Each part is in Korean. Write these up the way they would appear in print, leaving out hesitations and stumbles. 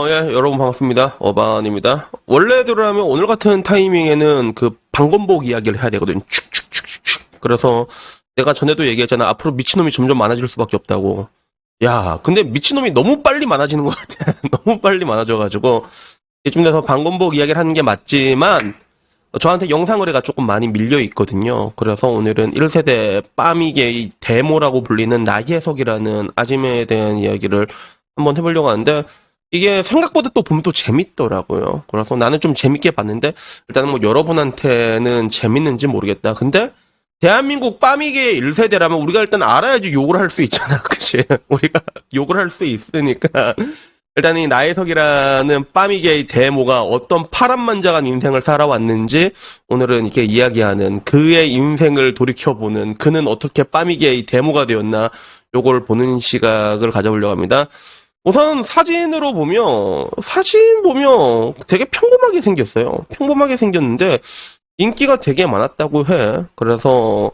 예, 여러분 반갑습니다. 어반입니다. 원래대로라면 오늘 같은 타이밍에는 그 방검복 이야기를 해야 되거든. 축축축축축. 그래서 내가 전에도 얘기했잖아. 앞으로 미친놈이 점점 많아질 수밖에 없다고. 야, 근데 미친놈이 너무 빨리 많아지는 것 같아. 너무 빨리 많아져가지고 이쯤 돼서 방검복 이야기를 하는 게 맞지만 저한테 영상 의뢰가 조금 많이 밀려 있거든요. 그래서 오늘은 1세대 빠미게이 데모라고 불리는 나희석이라는 아지매에 대한 이야기를 한번 해보려고 하는데 이게 생각보다 또 보면 또 재밌더라고요. 그래서 나는 좀 재밌게 봤는데 일단은 뭐 여러분한테는 재밌는지 모르겠다. 근데 대한민국 빠미게 1세대라면 우리가 일단 알아야지 욕을 할 수 있잖아. 그치? 우리가 욕을 할 수 있으니까 일단 이 나혜석이라는 빠미게이 데모가 어떤 파란만장한 인생을 살아왔는지 오늘은 이렇게 이야기하는 그의 인생을 돌이켜보는 그는 어떻게 빠미게이 데모가 되었나 요걸 보는 시각을 가져보려고 합니다. 우선 사진 보면 되게 평범하게 생겼어요. 평범하게 생겼는데 인기가 되게 많았다고 해. 그래서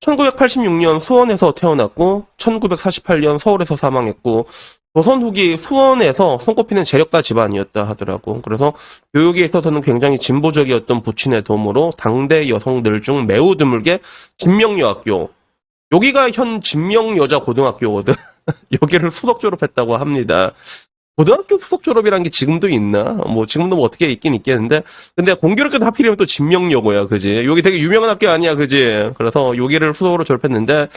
1986년 수원에서 태어났고 1948년 서울에서 사망했고 조선 후기 수원에서 손꼽히는 재력가 집안이었다 하더라고. 그래서 교육에 있어서는 굉장히 진보적이었던 부친의 도움으로 당대 여성들 중 매우 드물게 진명여학교, 여기가 현 진명여자고등학교거든. 여기를 수석 졸업했다고 합니다. 고등학교 수석 졸업이란 게 지금도 있나? 뭐 지금도 뭐 어떻게 있긴 있겠는데 근데 공교롭게도 하필이면 또 진명여고야, 그지? 여기 되게 유명한 학교 아니야, 그지? 그래서 여기를 수석으로 졸업했는데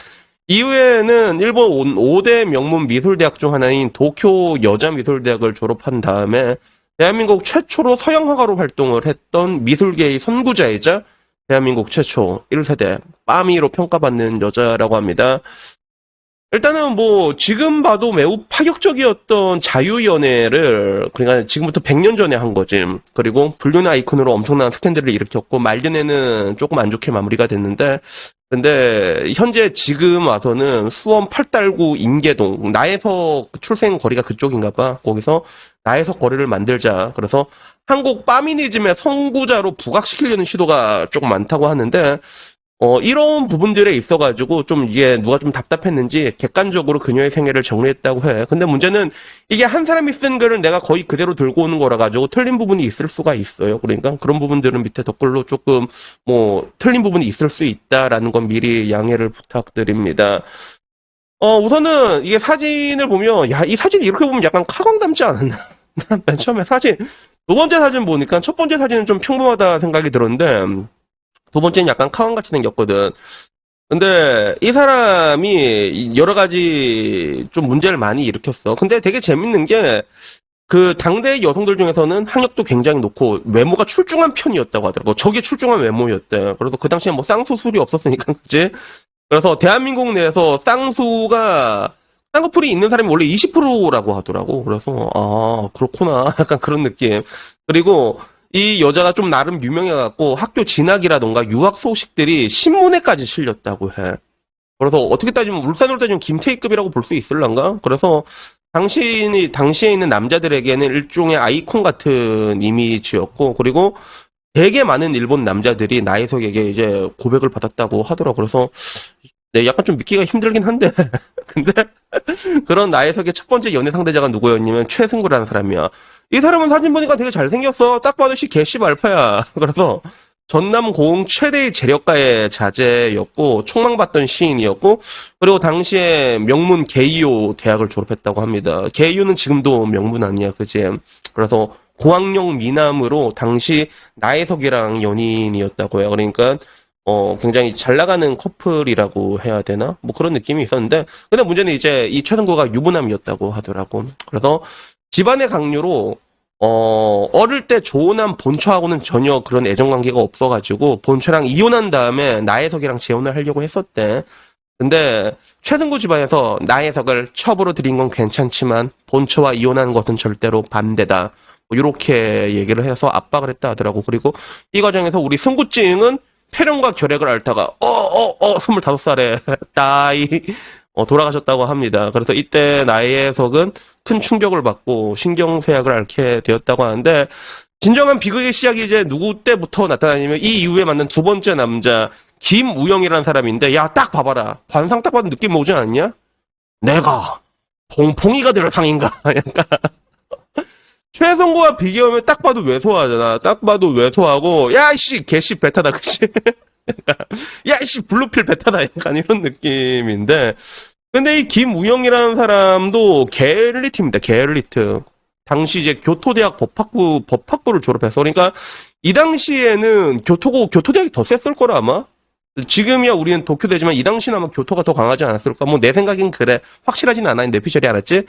이후에는 일본 5대 명문 미술대학 중 하나인 도쿄 여자미술대학을 졸업한 다음에 대한민국 최초로 서양화가로 활동을 했던 미술계의 선구자이자 대한민국 최초 1세대 빠미로 평가받는 여자라고 합니다. 일단은 뭐 지금 봐도 매우 파격적이었던 자유연애를 그러니까 지금부터 100년 전에 한 거지. 그리고 불륜의 아이콘으로 엄청난 스캔들을 일으켰고 말년에는 조금 안 좋게 마무리가 됐는데 근데 현재 지금 와서는 수원 팔달구 인계동 나에서 출생 거리가 그쪽인가 봐. 거기서 나에서 거리를 만들자. 그래서 한국 빠미니즘의 선구자로 부각시키려는 시도가 조금 많다고 하는데 이런 부분들에 있어가지고 좀 이게 누가 좀 답답했는지 객관적으로 그녀의 생애를 정리했다고 해. 근데 문제는 이게 한 사람이 쓴 글을 내가 거의 그대로 들고 오는 거라 가지고 틀린 부분이 있을 수가 있어요. 그러니까 그런 부분들은 밑에 댓글로 조금 뭐 틀린 부분이 있을 수 있다라는 건 미리 양해를 부탁드립니다. 우선은 이게 사진을 보면 야, 이 사진 이렇게 보면 약간 카광 닮지 않았나? 난 맨 처음에 두 번째 사진 보니까 첫 번째 사진은 좀 평범하다 생각이 들었는데 두 번째는 약간 카왕같이 생겼거든. 근데 이 사람이 여러 가지 좀 문제를 많이 일으켰어. 근데 되게 재밌는 게 그 당대 여성들 중에서는 학력도 굉장히 높고 외모가 출중한 편이었다고 하더라고. 저게 출중한 외모였대. 그래서 그 당시에 뭐 쌍수술이 없었으니까 그지? 그래서 대한민국 내에서 쌍꺼풀이 있는 사람이 원래 20%라고 하더라고. 그래서 아 그렇구나. 약간 그런 느낌. 그리고 이 여자가 좀 나름 유명해갖고 학교 진학이라던가 유학 소식들이 신문에까지 실렸다고 해. 그래서 어떻게 따지면 울산으로 따지면 김태희급이라고 볼 수 있을란가? 그래서 당시에 있는 남자들에게는 일종의 아이콘 같은 이미지였고, 그리고 되게 많은 일본 남자들이 나혜석에게 이제 고백을 받았다고 하더라고. 그래서 네, 약간 좀 믿기가 힘들긴 한데. 근데 그런 나혜석의 첫 번째 연애 상대자가 누구였냐면 최승구라는 사람이야. 이 사람은 사진 보니까 되게 잘생겼어. 딱 봐도 개씨 알파야. 그래서 전남 고흥 최대의 재력가의 자제였고 촉망받던 시인이었고 그리고 당시에 명문 게이오 대학을 졸업했다고 합니다. 게이오는 지금도 명문 아니야, 그지? 그래서 고학력 미남으로 당시 나혜석이랑 연인이었다고 해요. 그러니까 굉장히 잘 나가는 커플이라고 해야 되나? 뭐 그런 느낌이 있었는데, 근데 문제는 이제 이 최승구가 유부남이었다고 하더라고. 그래서 집안의 강요로, 어릴 때 조혼한 본처하고는 전혀 그런 애정관계가 없어가지고, 본처랑 이혼한 다음에 나혜석이랑 재혼을 하려고 했었대. 근데 최승구 집안에서 나혜석을 첩으로 들인 건 괜찮지만, 본처와 이혼하는 것은 절대로 반대다. 뭐 이렇게 얘기를 해서 압박을 했다 하더라고. 그리고 이 과정에서 우리 승구찡은 폐렴과 결핵을 앓다가 25살에 따이 돌아가셨다고 합니다. 그래서 이때 나혜석은 큰 충격을 받고 신경쇠약을 앓게 되었다고 하는데 진정한 비극의 시작이 이제 누구 때부터 나타나냐면 이 이후에 만난 두 번째 남자 김우영이라는 사람인데 야 딱 봐봐라 관상 딱 봐도 느낌 오지 않냐? 내가 봉풍이가 될 상인가? 약간 최성구와 비교하면 딱 봐도 왜소하잖아. 딱 봐도 왜소하고, 야, 씨, 개씨 베타다, 그치? 야, 씨, 블루필 베타다. 약간 이런 느낌인데. 근데 이 김우영이라는 사람도 게을리트입니다. 게을리트. 당시 이제 교토대학 법학부를 졸업했어. 그러니까 이 당시에는 교토대학이 더 셌을 거라 아마? 지금이야 우리는 도쿄대지만 이 당시는 아마 교토가 더 강하지 않았을까? 뭐 내 생각엔 그래. 확실하진 않아. 내 피셜이 알았지?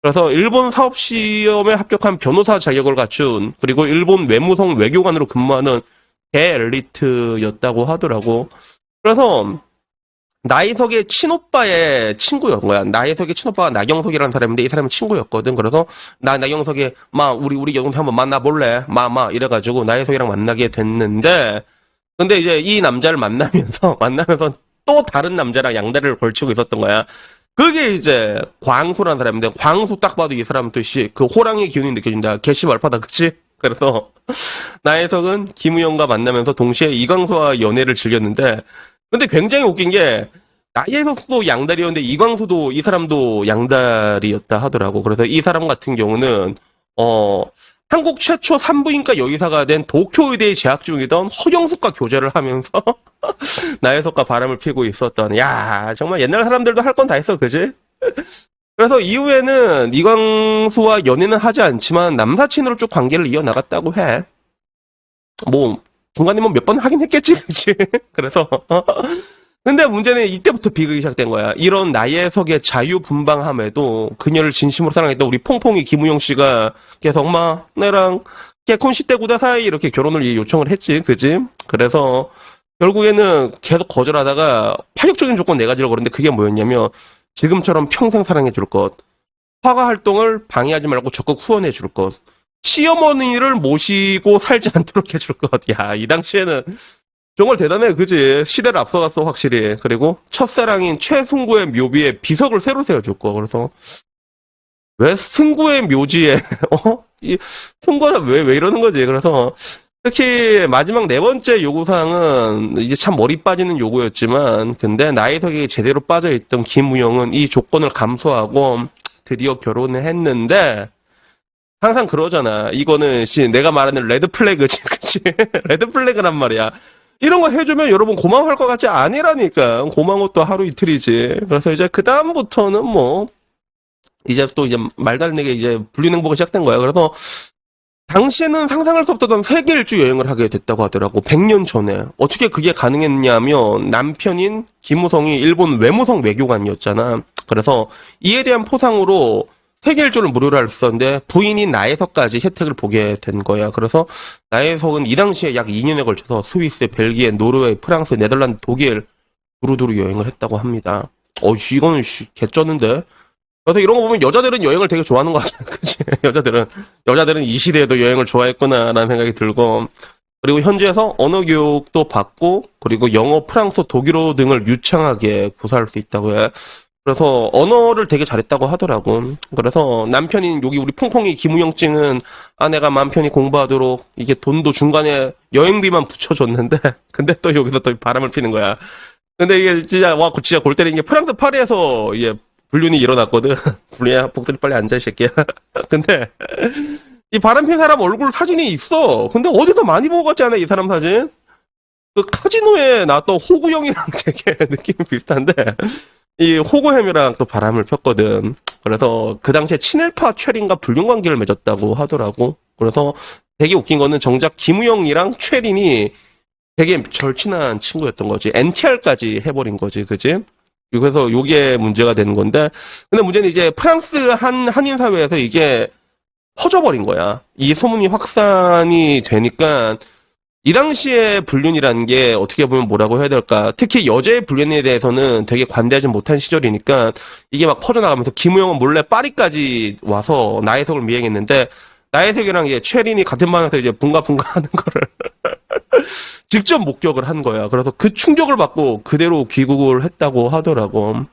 그래서 일본 사업시험에 합격한 변호사 자격을 갖춘 그리고 일본 외무성 외교관으로 근무하는 대엘리트였다고 하더라고. 그래서 나이석의 친오빠의 친구였던 거야. 나이석의 친오빠가 나경석이라는 사람인데 이 사람은 친구였거든. 그래서 나경석이 우리 영석 한번 만나볼래? 이래가지고 나이석이랑 만나게 됐는데 근데 이제 이 남자를 만나면서 또 다른 남자랑 양다리를 걸치고 있었던 거야. 그게 이제 광수라는 사람인데 광수 딱 봐도 이 사람은 또그 호랑이 기운이 느껴진다. 개씨 말파다, 그치? 그래서 나혜석은 김우영과 만나면서 동시에 이광수와 연애를 즐겼는데 근데 굉장히 웃긴 게 나혜석도 양다리였는데 이광수도 이 사람도 양다리였다 하더라고. 그래서 이 사람 같은 경우는 한국 최초 산부인과 여의사가 된 도쿄의대에 재학 중이던 허경숙과 교제를 하면서 나혜석과 바람을 피고 있었던 야 정말 옛날 사람들도 할 건 다 했어, 그지? 그래서 이후에는 이광수와 연애는 하지 않지만 남사친으로 쭉 관계를 이어나갔다고 해. 뭐 중간에 뭐 몇 번 하긴 했겠지, 그치? 그래서 근데 문제는 이때부터 비극이 시작된 거야. 이런 나혜석의 자유분방함에도 그녀를 진심으로 사랑했던 우리 퐁퐁이 김우영 씨가 계속 내랑 개콘 시대 구다 사이 이렇게 결혼을 요청을 했지, 그지? 그래서 결국에는 계속 거절하다가 파격적인 조건 네 가지를 걸었는데 그게 뭐였냐면 지금처럼 평생 사랑해 줄 것, 화가 활동을 방해하지 말고 적극 후원해 줄 것, 시어머니를 모시고 살지 않도록 해줄 것. 야, 이 당시에는 정말 대단해, 그지? 시대를 앞서갔어, 확실히. 그리고 첫사랑인 최승구의 묘비에 비석을 새로 세워줄 거. 그래서 왜 승구의 묘지에 이 승구가 왜 이러는 거지? 그래서 특히 마지막 네 번째 요구사항은 이제 참 머리 빠지는 요구였지만 근데 나이석이 제대로 빠져있던 김우영은 이 조건을 감수하고 드디어 결혼을 했는데 항상 그러잖아. 이거는 내가 말하는 레드 플래그지, 그치? 레드 플래그란 말이야. 이런 거 해주면 여러분 고마워할 것 같지 아니라니까. 고마운 것도 하루 이틀이지. 그래서 이제 그 다음부터는 뭐 이제 또 이제 말달리게 이제 분리행보가 시작된 거야. 그래서 당시에는 상상할 수 없었던 세계 일주 여행을 하게 됐다고 하더라고. 100년 전에. 어떻게 그게 가능했냐면 남편인 김우성이 일본 외무성 외교관이었잖아. 그래서 이에 대한 포상으로 세계 일주를 무료로 할 수 있었는데 부인인 나혜석까지 혜택을 보게 된 거야. 그래서 나혜석은 이 당시에 약 2년에 걸쳐서 스위스, 벨기에, 노르웨이, 프랑스, 네덜란드, 독일 두루두루 여행을 했다고 합니다. 이거는 개쩌는데. 그래서 이런 거 보면 여자들은 여행을 되게 좋아하는 거 같아. 그치? 여자들은 이 시대에도 여행을 좋아했구나라는 생각이 들고. 그리고 현지에서 언어 교육도 받고, 그리고 영어, 프랑스어, 독일어 등을 유창하게 구사할 수 있다고 해. 그래서 언어를 되게 잘했다고 하더라고. 그래서 남편인 여기 우리 퐁퐁이 김우영증은 아내가 마음 편히 공부하도록 이게 돈도 중간에 여행비만 붙여줬는데, 근데 또 여기서 또 바람을 피는 거야. 근데 이게 진짜 골 때리는 게 프랑스 파리에서 이게 불륜이 일어났거든. 불륜야, 복들이 빨리 앉아, 이 새끼야. 근데, 이 바람핀 사람 얼굴 사진이 있어. 근데 어디서 많이 보고 갔지 않아, 이 사람 사진? 그 카지노에 나왔던 호구형이랑 되게 느낌이 비슷한데, 이 호구햄이랑 또 바람을 폈거든. 그래서 그 당시에 친일파 최린과 불륜 관계를 맺었다고 하더라고. 그래서 되게 웃긴 거는 정작 김우영이랑 최린이 되게 절친한 친구였던 거지. NTR까지 해버린 거지, 그지? 그래서 요게 문제가 되는 건데, 근데 문제는 이제 프랑스 한인 사회에서 이게 퍼져버린 거야. 이 소문이 확산이 되니까 이 당시에 불륜이라는 게 어떻게 보면 뭐라고 해야 될까? 특히 여자의 불륜에 대해서는 되게 관대하지 못한 시절이니까 이게 막 퍼져나가면서 김우영은 몰래 파리까지 와서 나혜석을 미행했는데 나혜석이랑 이제 최린이 같은 반에서 이제 붕가붕가 하는 거를 직접 목격을 한 거야. 그래서 그 충격을 받고 그대로 귀국을 했다고 하더라고.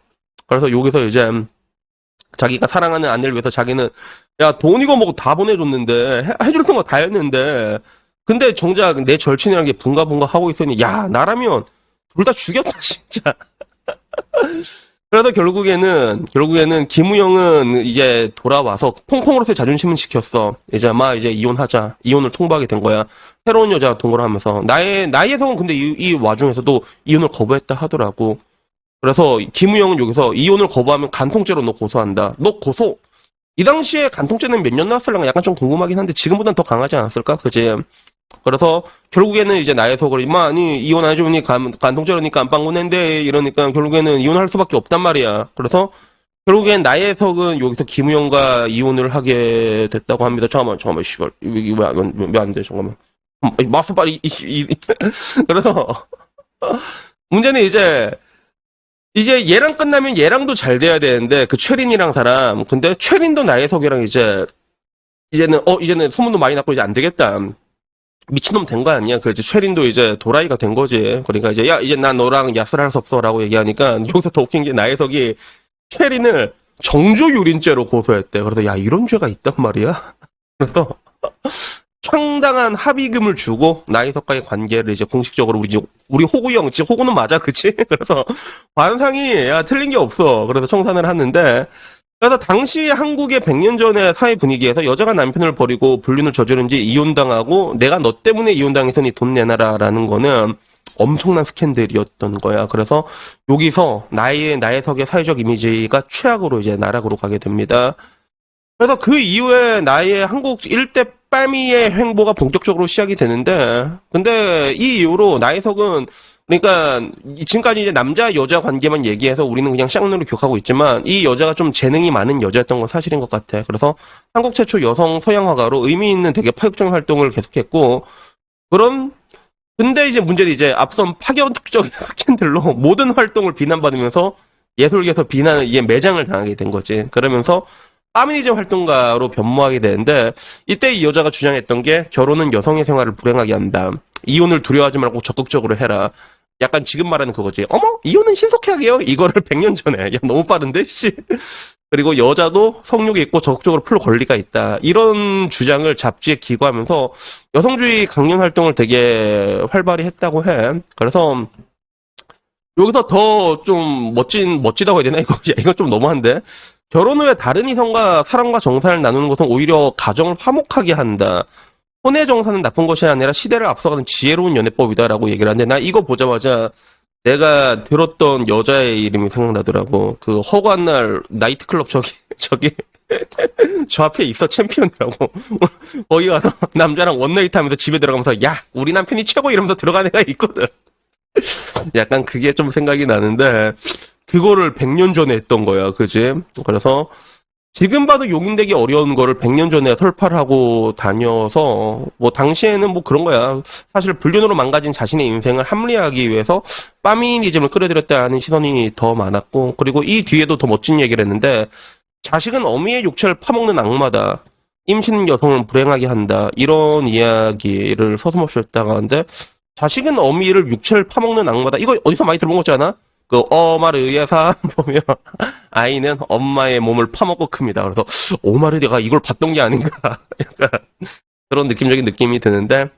그래서 여기서 이제 자기가 사랑하는 아내를 위해서 자기는 야, 돈 이거 뭐고 다 보내줬는데 해줄 거 다 했는데 근데 정작 내 절친이라는 게 붕가붕가 하고 있으니 야, 나라면 둘 다 죽였다 진짜. 그래서 결국에는 김우영은 이제 돌아와서 콩콩으로서의 자존심은 지켰어. 이제 이제 이혼하자. 이혼을 통보하게 된 거야. 새로운 여자 동거를 하면서. 나의 성은 근데 이 와중에서도 이혼을 거부했다 하더라고. 그래서 김우영은 여기서 이혼을 거부하면 간통죄로 너 고소한다. 너 고소. 이 당시에 간통죄는 몇 년 나왔을까 약간 좀 궁금하긴 한데 지금보단 더 강하지 않았을까? 그지? 그래서 결국에는 이제 나의 속을 임마 아니 이혼 안 해주니 간통죄로니까 안방구 낸데 이러니까 결국에는 이혼할 수밖에 없단 말이야. 그래서 결국엔 나의 석은 여기서 김우영과 이혼을 하게 됐다고 합니다. 잠깐만 씨발 이거 왜안 돼? 잠깐만 마스 빨리 그래서 문제는 이제 얘랑 끝나면 얘랑도 잘 돼야 되는데 그 최린이랑 사람 근데 최린도 나의 석이랑 이제는 소문도 많이 났고 이제 안 되겠다. 미친놈 된 거 아니야? 그래서 최린도 이제 도라이가 된 거지. 그러니까 이제 야 이제 난 너랑 야스를 할 수 없어라고 얘기하니까 여기서 더 웃긴 게 나혜석이 최린을 정조유린죄로 고소했대. 그래서 야 이런 죄가 있단 말이야. 그래서 상당한 합의금을 주고 나혜석과의 관계를 이제 공식적으로 우리 호구 형, 지금 호구는 맞아, 그치? 그래서 관상이 야 틀린 게 없어. 그래서 청산을 하는데. 그래서 당시 한국의 100년 전의 사회 분위기에서 여자가 남편을 버리고 불륜을 저지른 지 이혼당하고 내가 너 때문에 이혼당했으니 돈 내놔라라는 거는 엄청난 스캔들이었던 거야. 그래서 여기서 나혜석의 사회적 이미지가 최악으로 이제 나락으로 가게 됩니다. 그래서 그 이후에 나의 한국 일대 빠미의 행보가 본격적으로 시작이 되는데 근데 이 이후로 나혜석은 그러니까 지금까지 이제 남자 여자 관계만 얘기해서 우리는 그냥 쌍눈으로 기억하고 있지만 이 여자가 좀 재능이 많은 여자였던 건 사실인 것 같아. 그래서 한국 최초 여성 서양 화가로 의미 있는 되게 파격적인 활동을 계속했고 그런 근데 이제 문제는 이제 앞선 파격적인 스캔들로 모든 활동을 비난받으면서 예술계에서 이게 매장을 당하게 된 거지. 그러면서 파미니즘 활동가로 변모하게 되는데 이때 이 여자가 주장했던 게 결혼은 여성의 생활을 불행하게 한다. 이혼을 두려워하지 말고 적극적으로 해라. 약간 지금 말하는 그거지. 어머 이혼은 신속하게 해요. 이거를 100년 전에. 야 너무 빠른데? 씨. 그리고 여자도 성욕이 있고 적극적으로 풀 권리가 있다. 이런 주장을 잡지에 기고하면서 여성주의 강연 활동을 되게 활발히 했다고 해. 그래서 여기서 더 좀 멋지다고 해야 되나? 이건 좀 너무한데? 결혼 후에 다른 이성과 사랑과 정사를 나누는 것은 오히려 가정을 화목하게 한다. 혼의 정사는 나쁜 것이 아니라 시대를 앞서가는 지혜로운 연애법이다라고 얘기를 하는데 나 이거 보자마자 내가 들었던 여자의 이름이 생각나더라고. 그 허구한 날 나이트클럽 저기 저 앞에 있어 챔피언이라고. 거기 가서 남자랑 원나잇 하면서 집에 들어가면서 야 우리 남편이 최고 이러면서 들어간 애가 있거든. 약간 그게 좀 생각이 나는데 그거를 100년 전에 했던 거야. 그지? 그래서 지금 봐도 용인되기 어려운 거를 100년 전에 설파를 하고 다녀서 뭐 당시에는 뭐 그런 거야. 사실 불륜으로 망가진 자신의 인생을 합리화하기 위해서 파미니즘을 끌어들였다는 시선이 더 많았고 그리고 이 뒤에도 더 멋진 얘기를 했는데 자식은 어미의 육체를 파먹는 악마다. 임신은 여성을 불행하게 한다. 이런 이야기를 서슴없이 했다가 하는데 자식은 어미를 육체를 파먹는 악마다. 이거 어디서 많이 들어본 거지 않아? 그 어마를 의해서 보면 아이는 엄마의 몸을 파먹고 큽니다. 그래서 오마르 내가 이걸 봤던 게 아닌가 약간 그런 느낌적인 느낌이 드는데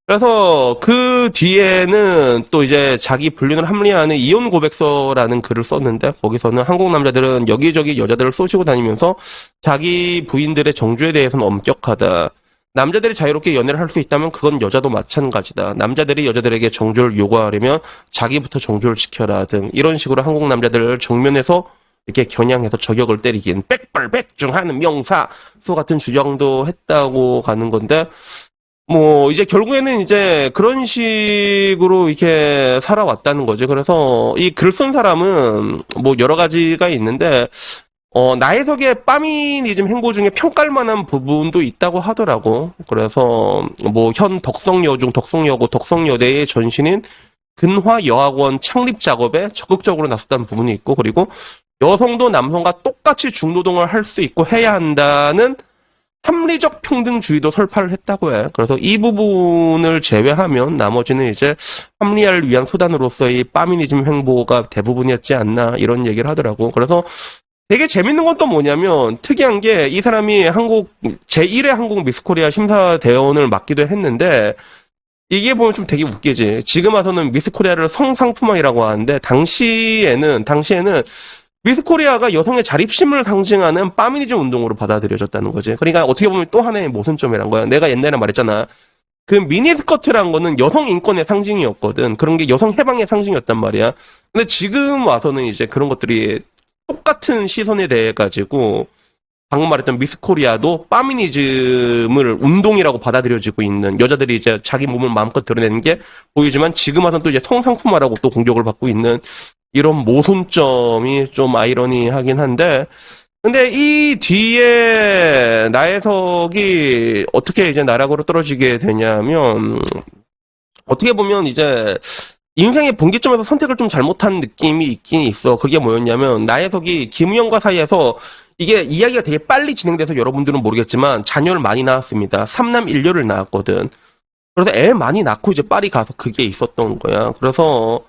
그래서 그 뒤에는 또 이제 자기 불륜을 합리화하는 이혼 고백서라는 글을 썼는데 거기서는 한국 남자들은 여기저기 여자들을 쏘시고 다니면서 자기 부인들의 정주에 대해서는 엄격하다. 남자들이 자유롭게 연애를 할 수 있다면 그건 여자도 마찬가지다. 남자들이 여자들에게 정조를 요구하려면 자기부터 정조를 지켜라 등 이런 식으로 한국 남자들을 정면에서 이렇게 겨냥해서 저격을 때리긴 백발백중하는 명사수 같은 주장도 했다고 가는 건데 뭐 이제 결국에는 이제 그런 식으로 이렇게 살아왔다는 거지. 그래서 이 글 쓴 사람은 뭐 여러 가지가 있는데 나혜석의 파미니즘 행보 중에 평가할 만한 부분도 있다고 하더라고. 그래서 뭐 현 덕성여중, 덕성여고, 덕성여대의 전신인 근화여학원 창립 작업에 적극적으로 나섰다는 부분이 있고 그리고 여성도 남성과 똑같이 중노동을 할 수 있고 해야 한다는 합리적 평등주의도 설파를 했다고 해. 그래서 이 부분을 제외하면 나머지는 이제 합리화를 위한 수단으로서의 파미니즘 행보가 대부분이었지 않나 이런 얘기를 하더라고. 그래서 되게 재밌는 건 또 뭐냐면 특이한 게 이 사람이 제1회 한국 미스코리아 심사대원을 맡기도 했는데 이게 보면 좀 되게 웃기지. 지금 와서는 미스코리아를 성상품화이라고 하는데 당시에는 미스 코리아가 여성의 자립심을 상징하는 파미니즘 운동으로 받아들여졌다는 거지. 그러니까 어떻게 보면 또 하나의 모순점이란 거야. 내가 옛날에 말했잖아. 그 미니스커트란 거는 여성 인권의 상징이었거든. 그런 게 여성 해방의 상징이었단 말이야. 근데 지금 와서는 이제 그런 것들이 똑같은 시선에 대해 가지고 방금 말했던 미스 코리아도 파미니즘을 운동이라고 받아들여지고 있는, 여자들이 이제 자기 몸을 마음껏 드러내는 게 보이지만 지금 와서는 또 이제 성상품화라고 또 공격을 받고 있는 이런 모순점이 좀 아이러니하긴 한데, 근데 이 뒤에 나혜석이 어떻게 이제 나락으로 떨어지게 되냐면, 어떻게 보면 이제 인생의 분기점에서 선택을 좀 잘못한 느낌이 있긴 있어. 그게 뭐였냐면, 나혜석이 김우영과 사이에서, 이게 이야기가 되게 빨리 진행돼서 여러분들은 모르겠지만 자녀를 많이 낳았습니다. 3남 1녀를 낳았거든. 그래서 애 많이 낳고 이제 파리 가서 그게 있었던 거야. 그래서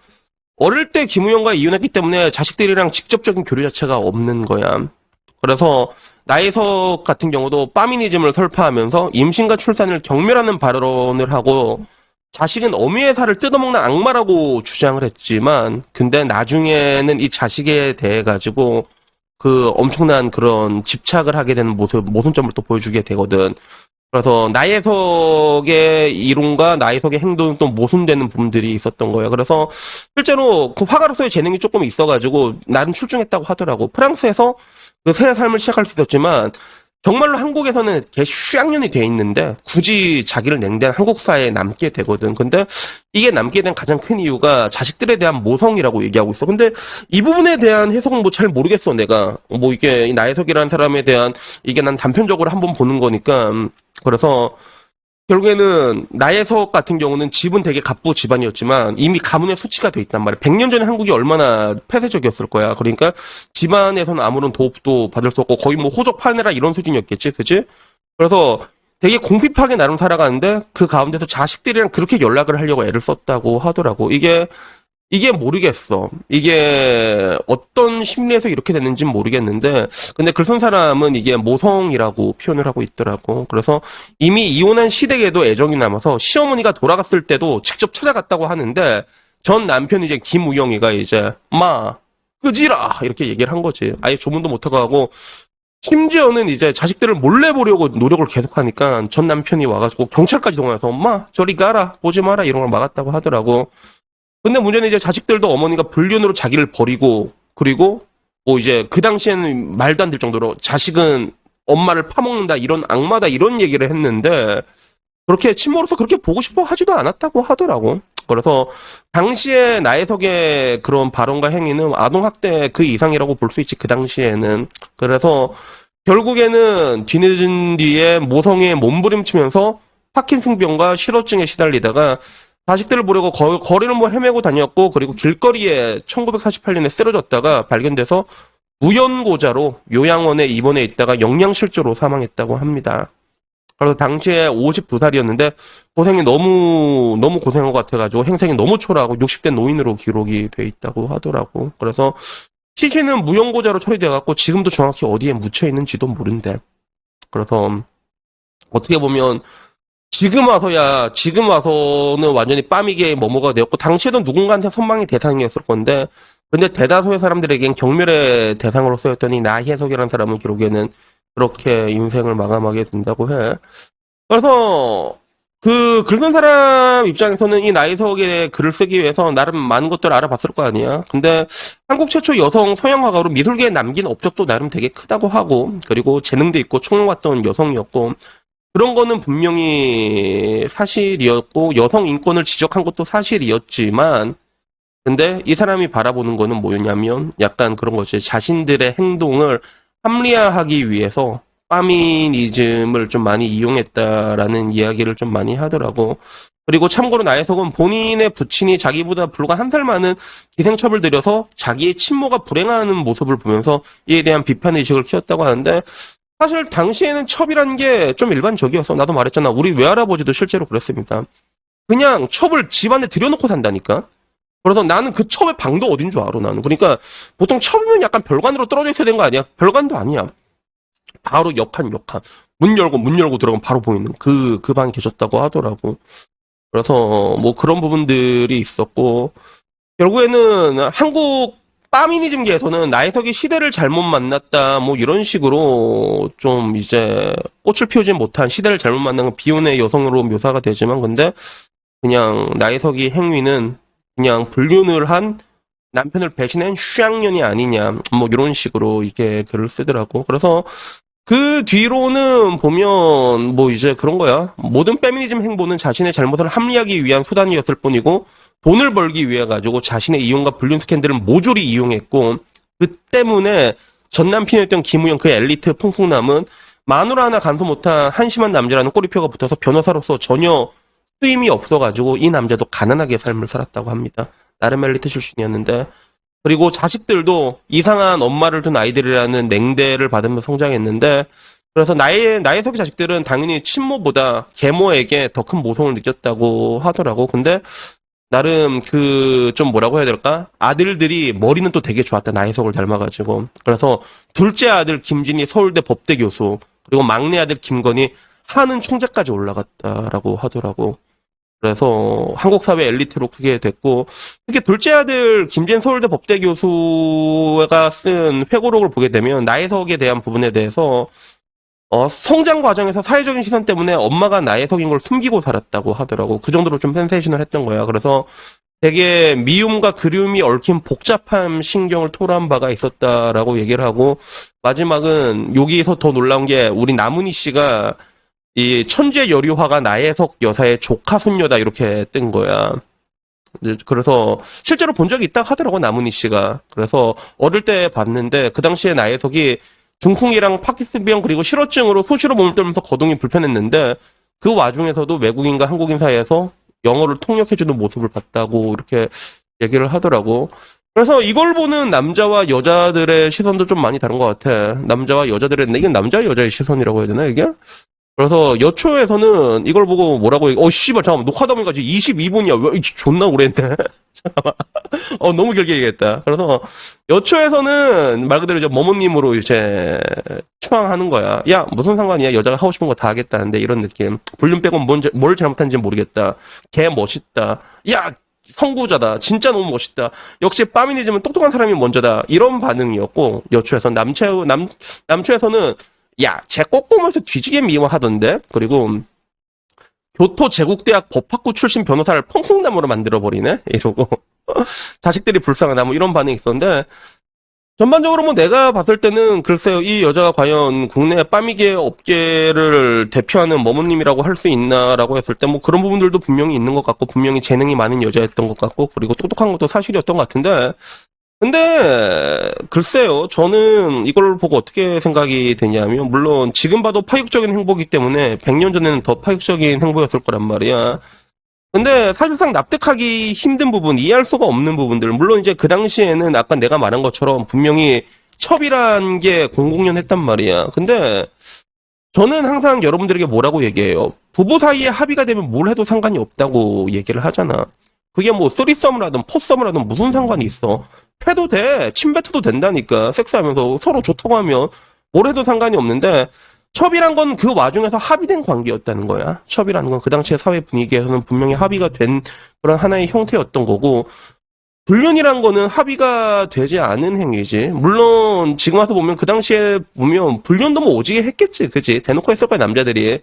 어릴 때 김우영과 이혼했기 때문에 자식들이랑 직접적인 교류 자체가 없는 거야. 그래서 나혜석 같은 경우도 파미니즘을 설파하면서 임신과 출산을 경멸하는 발언을 하고, 자식은 어미의 살을 뜯어먹는 악마라고 주장을 했지만, 근데 나중에는 이 자식에 대해 가지고 그 엄청난 그런 집착을 하게 되는 모순점을 또 보여주게 되거든. 그래서 나혜석의 이론과 나혜석의 행동은 또 모순되는 부분들이 있었던 거예요. 그래서 실제로 그 화가로서의 재능이 조금 있어가지고 나름 출중했다고 하더라고. 프랑스에서 그 새 삶을 시작할 수 있었지만 정말로 한국에서는 개 휴양년이 돼 있는데 굳이 자기를 냉대한 한국 사회에 남게 되거든. 근데 이게 남게 된 가장 큰 이유가 자식들에 대한 모성이라고 얘기하고 있어. 근데 이 부분에 대한 해석은 뭐 잘 모르겠어, 내가. 뭐 이게 이 나혜석이라는 사람에 대한, 이게 난 단편적으로 한번 보는 거니까. 그래서 결국에는 나혜석 같은 경우는 집은 되게 갑부 집안이었지만 이미 가문의 수치가 돼 있단 말이야. 100년 전에 한국이 얼마나 폐쇄적이었을 거야. 그러니까 집안에서는 아무런 도움도 받을 수 없고 거의 뭐 호적 파내라 이런 수준이었겠지, 그지? 그래서 되게 공핍하게 나름 살아가는데 그 가운데서 자식들이랑 그렇게 연락을 하려고 애를 썼다고 하더라고. 이게 모르겠어. 이게 어떤 심리에서 이렇게 됐는지는 모르겠는데, 근데 글 쓴 사람은 이게 모성이라고 표현을 하고 있더라고. 그래서 이미 이혼한 시댁에도 애정이 남아서 시어머니가 돌아갔을 때도 직접 찾아갔다고 하는데, 전 남편이 이제 김우영이가 이제 마 끄지라 이렇게 얘기를 한 거지. 아예 조문도 못하고 하고, 심지어는 이제 자식들을 몰래 보려고 노력을 계속하니까 전 남편이 와가지고 경찰까지 동원해서 엄마 저리 가라 보지 마라 이런 걸 막았다고 하더라고. 근데 문제는 이제 자식들도 어머니가 불륜으로 자기를 버리고, 그리고 뭐 이제 그 당시에는 말도 안 될 정도로 자식은 엄마를 파먹는다 이런 악마다 이런 얘기를 했는데, 그렇게 친모로서 그렇게 보고 싶어 하지도 않았다고 하더라고. 그래서 당시에 나혜석의 그런 발언과 행위는 아동학대 그 이상이라고 볼 수 있지, 그 당시에는. 그래서 결국에는 뒤늦은 뒤에 모성애에 몸부림치면서 파킨슨병과 실어증에 시달리다가 자식들을 보려고 거리를 뭐 헤매고 다녔고, 그리고 길거리에 1948년에 쓰러졌다가 발견돼서 무연고자로 요양원에 입원해 있다가 영양실조로 사망했다고 합니다. 그래서 당시에 52살이었는데 고생이 너무 고생한 것 같아가지고 행색이 너무 초라하고 60대 노인으로 기록이 돼 있다고 하더라고. 그래서 시신은 무연고자로 처리돼갖고 지금도 정확히 어디에 묻혀 있는지도 모른대. 그래서 어떻게 보면 지금 와서는 완전히 빠미게 머무가 되었고, 당시에도 누군가한테 선망의 대상이었을 건데, 근데 대다수의 사람들에겐 경멸의 대상으로 쓰였더니 나혜석이라는 사람은 결국에는 그렇게 인생을 마감하게 된다고 해. 그래서 그 긁은 사람 입장에서는 이 나혜석의 글을 쓰기 위해서 나름 많은 것들을 알아봤을 거 아니야. 근데 한국 최초 여성 서양 화가로 미술계에 남긴 업적도 나름 되게 크다고 하고, 그리고 재능도 있고 총명했던 여성이었고, 그런 거는 분명히 사실이었고 여성 인권을 지적한 것도 사실이었지만, 근데 이 사람이 바라보는 거는 뭐였냐면 약간 그런 거지. 자신들의 행동을 합리화하기 위해서 파미니즘을 좀 많이 이용했다라는 이야기를 좀 많이 하더라고. 그리고 참고로 나혜석은 본인의 부친이 자기보다 불과 한 살 많은 기생첩을 들여서 자기의 친모가 불행하는 모습을 보면서 이에 대한 비판의식을 키웠다고 하는데, 사실 당시에는 첩이란 게 좀 일반적이었어. 나도 말했잖아. 우리 외할아버지도 실제로 그랬습니다. 그냥 첩을 집안에 들여놓고 산다니까. 그래서 나는 그 첩의 방도 어딘 줄 알아, 나는. 그러니까 보통 첩이면 약간 별관으로 떨어져 있어야 되는 거 아니야? 별관도 아니야. 바로 옆한. 문 열고 들어가면 바로 보이는 그 방에 계셨다고 하더라고. 그래서 뭐 그런 부분들이 있었고, 결국에는 한국 빠미니즘계에서는 나혜석이 시대를 잘못 만났다, 뭐 이런 식으로 좀 이제 꽃을 피우지 못한 시대를 잘못 만난 비혼의 여성으로 묘사가 되지만, 근데 그냥 나혜석이 행위는 그냥 불륜을 한 남편을 배신한 슈양년이 아니냐, 뭐 이런 식으로 이게 글을 쓰더라고. 그래서 그 뒤로는 보면 뭐 이제 그런 거야. 모든 페미니즘 행보는 자신의 잘못을 합리하기 위한 수단이었을 뿐이고 돈을 벌기 위해 가지고 자신의 이용과 불륜 스캔들을 모조리 이용했고, 그 때문에 전 남편이었던 김우영 그 엘리트 풍풍남은 마누라 하나 간수 못한 한심한 남자라는 꼬리표가 붙어서 변호사로서 전혀 수임이 없어가지고 이 남자도 가난하게 삶을 살았다고 합니다. 나름 엘리트 출신이었는데, 그리고 자식들도 이상한 엄마를 둔 아이들이라는 냉대를 받으면서 성장했는데, 그래서 나혜석의 자식들은 당연히 친모보다 계모에게 더 큰 모성을 느꼈다고 하더라고. 근데 나름 그 좀 뭐라고 해야 될까? 아들들이 머리는 또 되게 좋았다. 나혜석을 닮아가지고. 그래서 둘째 아들 김진이 서울대 법대 교수, 그리고 막내 아들 김건희 하는 총재까지 올라갔다라고 하더라고. 그래서 한국 사회 엘리트로 크게 됐고, 특히 둘째 아들 김진 서울대 법대 교수가 쓴 회고록을 보게 되면 나혜석에 대한 부분에 대해서 성장 과정에서 사회적인 시선 때문에 엄마가 나혜석인 걸 숨기고 살았다고 하더라고. 그 정도로 좀 센세이션을 했던 거야. 그래서 되게 미움과 그리움이 얽힌 복잡한 신경을 토로한 바가 있었다라고 얘기를 하고, 마지막은 여기에서 더 놀라운 게 우리 나문희 씨가 이 천재 여류화가 나혜석 여사의 조카 손녀다 이렇게 뜬 거야. 그래서 실제로 본 적이 있다 하더라고, 나문희 씨가. 그래서 어릴 때 봤는데 그 당시에 나혜석이 중풍이랑 파킨슨병 그리고 실어증으로 수시로 몸을 떨면서 거동이 불편했는데, 그 와중에서도 외국인과 한국인 사이에서 영어를 통역해주는 모습을 봤다고 이렇게 얘기를 하더라고. 그래서 이걸 보는 남자와 여자들의 시선도 좀 많이 다른 것 같아. 남자와 여자들의, 이게 남자 여자의 시선이라고 해야 되나 이게? 그래서 여초에서는 이걸 보고 뭐라고 씨발 잠깐만 녹화다 보니까 지금 22분이야. 왜 존나 오래 했네. 잠깐만. 너무 길게 얘기했다. 그래서 여초에서는 말 그대로 이제 머모님으로 이제 추앙하는 거야. 야, 무슨 상관이야. 여자가 하고 싶은 거 다 하겠다는데 이런 느낌. 불륜 빼고 뭘 잘못한지 모르겠다. 개 멋있다. 야, 선구자다. 진짜 너무 멋있다. 역시 빠미니즘은 똑똑한 사람이 먼저다. 이런 반응이었고, 여초에서 남초에서는 야, 쟤 꼬꼬면서 뒤지게 미워하던데? 그리고 교토제국대학 법학부 출신 변호사를 펑펑남으로 만들어버리네? 이러고 자식들이 불쌍하다 뭐 이런 반응이 있었는데, 전반적으로 뭐 내가 봤을 때는 글쎄요, 이 여자가 과연 국내 빠미계 업계를 대표하는 머뭇님이라고 할 수 있나라고 했을 때 뭐 그런 부분들도 분명히 있는 것 같고, 분명히 재능이 많은 여자였던 것 같고, 그리고 똑똑한 것도 사실이었던 것 같은데, 근데 글쎄요, 저는 이걸 보고 어떻게 생각이 되냐면, 물론 지금 봐도 파격적인 행보이기 때문에 100년 전에는 더 파격적인 행보였을 거란 말이야. 근데 사실상 납득하기 힘든 부분, 이해할 수가 없는 부분들, 물론 이제 그 당시에는 아까 내가 말한 것처럼 분명히 첩이란 게 공공연 했단 말이야. 근데 저는 항상 여러분들에게 뭐라고 얘기해요. 부부 사이에 합의가 되면 뭘 해도 상관이 없다고 얘기를 하잖아. 그게 뭐 쓰리썸을 하든 포썸을 하든 무슨 상관이 있어. 해도 돼. 침 뱉어도 된다니까. 섹스하면서 서로 좋다고 하면 뭘 해도 상관이 없는데, 첩이란 건 그 와중에서 합의된 관계였다는 거야. 첩이라는 건 그 당시의 사회 분위기에서는 분명히 합의가 된 그런 하나의 형태였던 거고, 불륜이란 거는 합의가 되지 않은 행위지. 물론 지금 와서 보면 그 당시에 보면 불륜도 뭐 오지게 했겠지. 그지? 대놓고 했을 거야, 남자들이.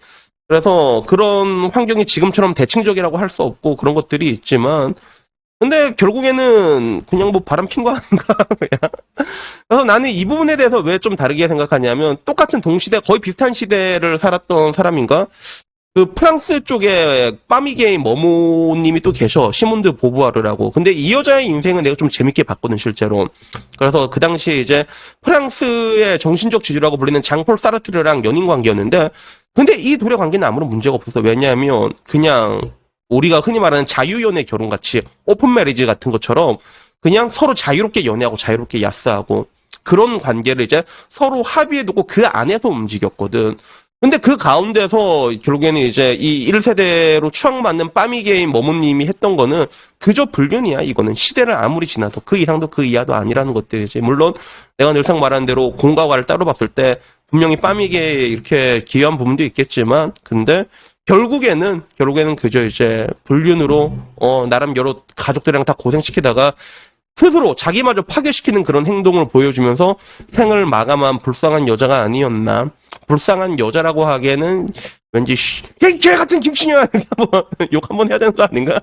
그래서 그런 환경이 지금처럼 대칭적이라고 할 수 없고 그런 것들이 있지만, 근데 결국에는 그냥 뭐 바람 핀 거 아닌가, 그냥. 그래서 나는 이 부분에 대해서 왜 좀 다르게 생각하냐면, 똑같은 동시대, 거의 비슷한 시대를 살았던 사람인가? 그 프랑스 쪽에 빠미게인 머모님이 또 계셔. 시몬드 보부아르라고. 근데 이 여자의 인생은 내가 좀 재밌게 봤거든, 실제로. 그래서 그 당시에 이제 프랑스의 정신적 지주라고 불리는 장폴 사르트르랑 연인 관계였는데, 근데 이 둘의 관계는 아무런 문제가 없었어. 왜냐하면 그냥 우리가 흔히 말하는 자유연애 결혼같이 오픈 메리지 같은 것처럼 그냥 서로 자유롭게 연애하고 자유롭게 야스하고 그런 관계를 이제 서로 합의해두고 그 안에서 움직였거든. 근데 그 가운데서 결국에는 이제 이 1세대로 추앙받는 빠미게인 머무님이 했던 거는 그저 불륜이야. 이거는 시대를 아무리 지나도 그 이상도 그 이하도 아니라는 것들이지. 물론 내가 늘상 말한 대로 공과 과를 따로 봤을 때 분명히 빠미게에 이렇게 기여한 부분도 있겠지만, 근데 결국에는 그저 이제 불륜으로 나름 여러 가족들이랑 다 고생시키다가 스스로 자기마저 파괴시키는 그런 행동을 보여주면서 생을 마감한 불쌍한 여자가 아니었나. 불쌍한 여자라고 하기에는 왠지 개 같은 김치냐 욕 한번 해야 되는 거 아닌가?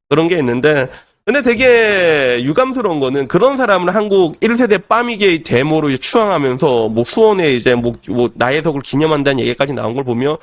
그런 게 있는데, 근데 되게 유감스러운 거는 그런 사람을 한국 1세대 빠미게이 데모로 추앙하면서 뭐 수원에 이제 뭐 나혜석을 기념한다는 얘기까지 나온 걸 보면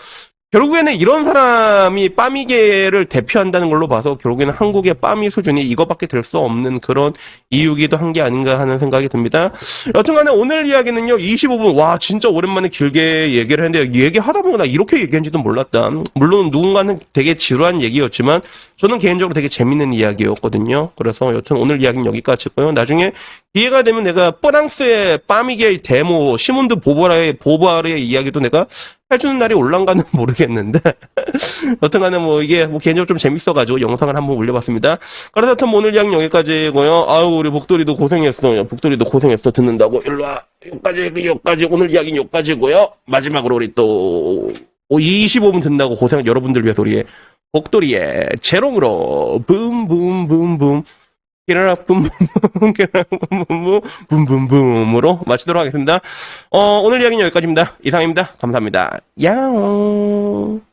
결국에는 이런 사람이 빠미계를 대표한다는 걸로 봐서 결국에는 한국의 빠미 수준이 이거밖에 될 수 없는 그런 이유기도 한 게 아닌가 하는 생각이 듭니다. 여튼간에 오늘 이야기는요 25분 와 진짜 오랜만에 길게 얘기를 했는데 얘기하다 보면 나 이렇게 얘기한지도 몰랐다. 물론 누군가는 되게 지루한 얘기였지만 저는 개인적으로 되게 재밌는 이야기였거든요. 그래서 여튼 오늘 이야기는 여기까지고요. 나중에 기회가 되면 내가 프랑스의 빠미게이 데모 시몬드 보부아르의 이야기도 내가 해주는 날이 올란가는 모르겠는데 여튼간에 뭐 이게 뭐 개인적으로 좀 재밌어가지고 영상을 한번 올려봤습니다. 그래서 여튼 뭐 오늘 이야기 여기까지고요. 아유 우리 복돌이도 고생했어. 복돌이도 고생했어 듣는다고. 일로와 여기까지 오늘 이야기는 여기까지고요. 마지막으로 우리 또 25분 듣는다고 고생 여러분들 위해서 우리 복돌이의 재롱으로 붐붐붐붐 기라라 붐붐붐 기라라 붐붐붐 붐붐붐으로 마치도록 하겠습니다. 오늘 이야기는 여기까지입니다. 이상입니다. 감사합니다. 야옹.